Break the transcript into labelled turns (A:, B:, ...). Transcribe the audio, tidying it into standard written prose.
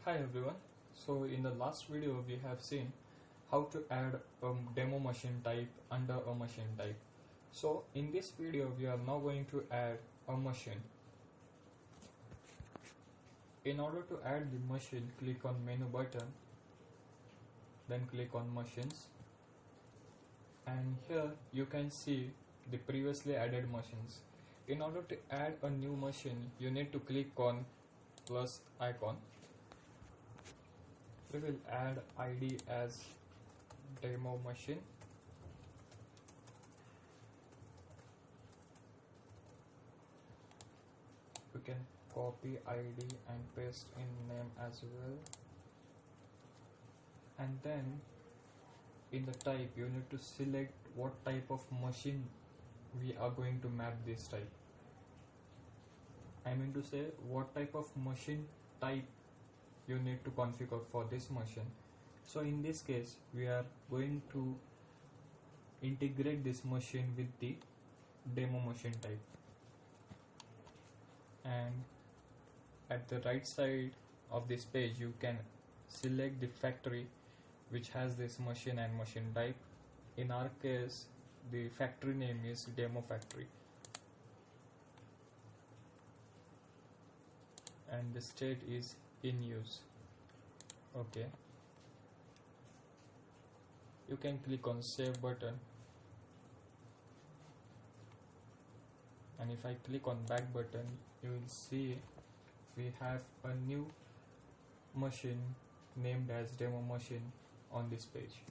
A: Hi everyone. So in the last video we have seen how to add a demo machine type under a machine type. So in this video we are now going to add a machine. In order to add the machine, click on menu button, then click on machines, and here you can see the previously added machines. In order to add a new machine, you need to click on plus icon. We will add ID as demo machine. We can copy ID and paste in name as well. And then in the type, you need to select what type of machine we are going to map this type. I mean to say what type of machine type you need to configure for this machine. So in this case we are going to integrate this machine with the demo machine type, and at the right side of this page you can select the factory which has this machine and machine type. In our case the factory name is demo factory, and the state is in use. Okay, you can click on save button, and if I click on back button you will see we have a new machine named as demo machine on this page.